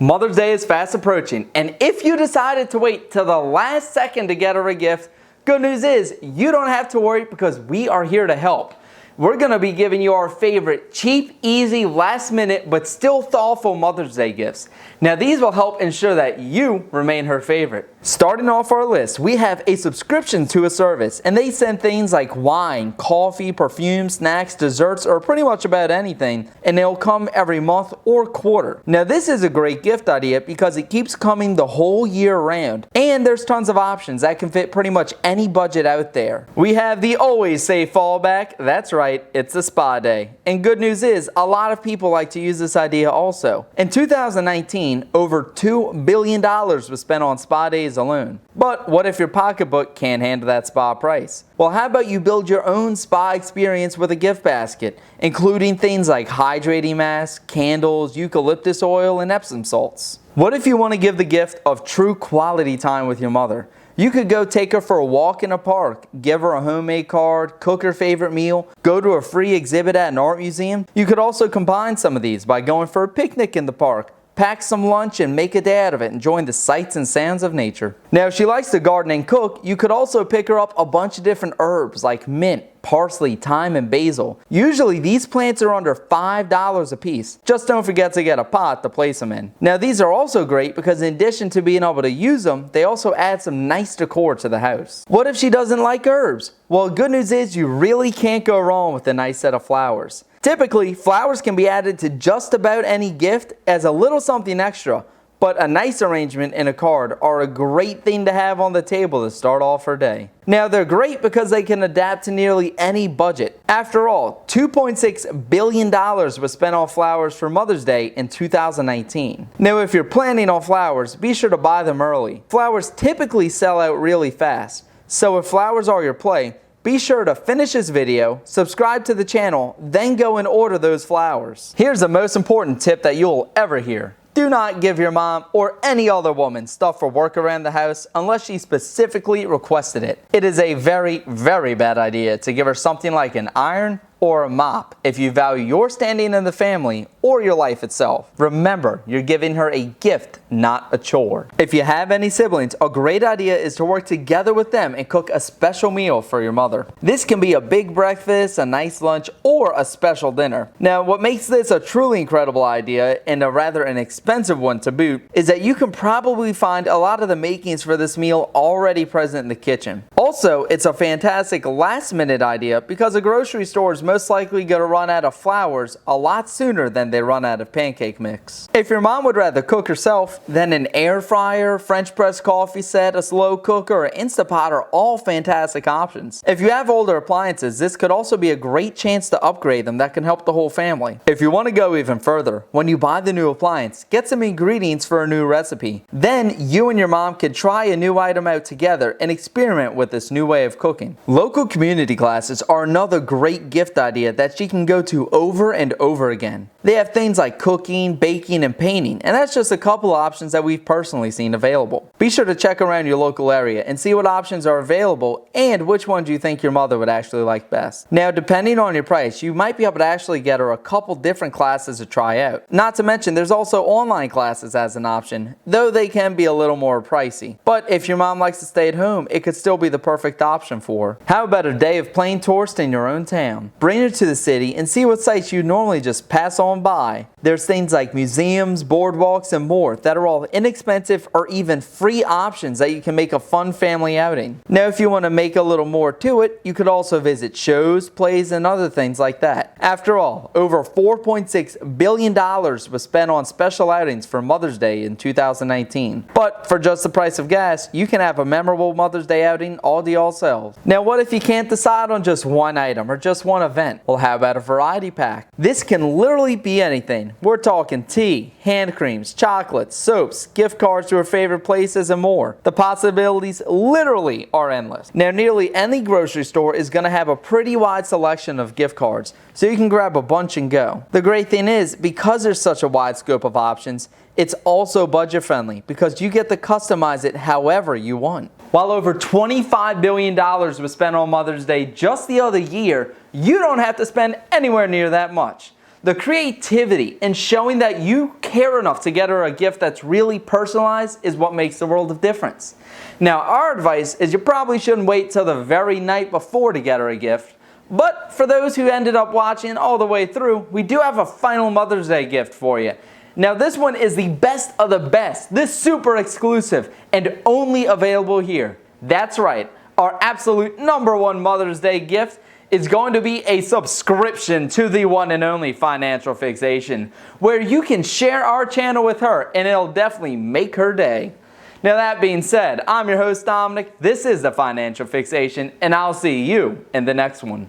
Mother's Day is fast approaching, and if you decided to wait till the last second to get her a gift, good news is you don't have to worry because we are here to help. We're going to be giving you our favorite cheap, easy, last minute, but still thoughtful Mother's Day gifts. Now these will help ensure that you remain her favorite. Starting off our list, we have a subscription to a service, and they send things like wine, coffee, perfume, snacks, desserts, or pretty much about anything, and they'll come every month or quarter. Now this is a great gift idea because it keeps coming the whole year round, and there's tons of options that can fit pretty much any budget out there. We have the always safe fallback. That's right. It's a spa day. And good news is, a lot of people like to use this idea also. In 2019, over $2 billion was spent on spa days alone. But what if your pocketbook can't handle that spa price? Well, how about you build your own spa experience with a gift basket, including things like hydrating masks, candles, eucalyptus oil, and Epsom salts. What if you want to give the gift of true quality time with your mother? You could go take her for a walk in a park, give her a homemade card, cook her favorite meal, go to a free exhibit at an art museum. You could also combine some of these by going for a picnic in the park. Pack some lunch and make a day out of it, enjoying the sights and sounds of nature. Now, if she likes to garden and cook, you could also pick her up a bunch of different herbs like mint, parsley, thyme, and basil. Usually these plants are under $5 a piece. Just don't forget to get a pot to place them in. Now these are also great because in addition to being able to use them, they also add some nice decor to the house. What if she doesn't like herbs? Well, good news is you really can't go wrong with a nice set of flowers. Typically, flowers can be added to just about any gift as a little something extra, but a nice arrangement in a card are a great thing to have on the table to start off her day. Now they're great because they can adapt to nearly any budget. After all, $2.6 billion was spent on flowers for Mother's Day in 2019. Now if you're planning on flowers, be sure to buy them early. Flowers typically sell out really fast, so if flowers are your play, be sure to finish this video, subscribe to the channel, then go and order those flowers. Here's the most important tip that you'll ever hear. Do not give your mom or any other woman stuff for work around the house unless she specifically requested it. It is a very, very bad idea to give her something like an iron or a mop if you value your standing in the family or your life itself. Remember, you're giving her a gift, not a chore. If you have any siblings, a great idea is to work together with them and cook a special meal for your mother. This can be a big breakfast, a nice lunch, or a special dinner. Now, what makes this a truly incredible idea and a rather inexpensive one to boot is that you can probably find a lot of the makings for this meal already present in the kitchen. Also, it's a fantastic last-minute idea because a grocery store is most likely going to run out of flowers a lot sooner than they run out of pancake mix. If your mom would rather cook herself, then an air fryer, French press coffee set, a slow cooker, or Instapot are all fantastic options. If you have older appliances, this could also be a great chance to upgrade them that can help the whole family. If you want to go even further, when you buy the new appliance, get some ingredients for a new recipe. Then you and your mom can try a new item out together and experiment with this new way of cooking. Local community classes are another great gift idea that she can go to over and over again. They have things like cooking, baking, and painting, and that's just a couple of options that we've personally seen available. Be sure to check around your local area and see what options are available and which ones you think your mother would actually like best. Now, depending on your price, you might be able to actually get her a couple different classes to try out. Not to mention, there's also online classes as an option, though they can be a little more pricey. But if your mom likes to stay at home, it could still be the perfect option for her. How about a day of plain tourist in your own town? Bring her to the city and see what sites you normally just pass on by. There's things like museums, boardwalks, and more that are all inexpensive or even free options that you can make a fun family outing. Now, if you want to make a little more to it, you could also visit shows, plays, and other things like that. After all, over $4.6 billion was spent on special outings for Mother's Day in 2019. But for just the price of gas, you can have a memorable Mother's Day outing all to yourselves. Now, what if you can't decide on just one item or just one event? Well, how about a variety pack? This can literally be anything. We're talking tea, hand creams, chocolates, soaps, gift cards to her favorite places, and more. The possibilities literally are endless. Now, nearly any grocery store is going to have a pretty wide selection of gift cards, so you can grab a bunch and go. The great thing is, because there's such a wide scope of options, it's also budget friendly because you get to customize it however you want. While over $25 billion was spent on Mother's Day just the other year, you don't have to spend anywhere near that much. The creativity and showing that you care enough to get her a gift that's really personalized is what makes the world of difference. Now, our advice is you probably shouldn't wait till the very night before to get her a gift. But for those who ended up watching all the way through, we do have a final Mother's Day gift for you. Now, this one is the best of the best. This super exclusive and only available here. That's right. Our absolute #1 Mother's Day gift is going to be a subscription to the one and only Financial Fixation, where you can share our channel with her and it'll definitely make her day. Now, that being said, I'm your host Dominic, this is the Financial Fixation, and I'll see you in the next one.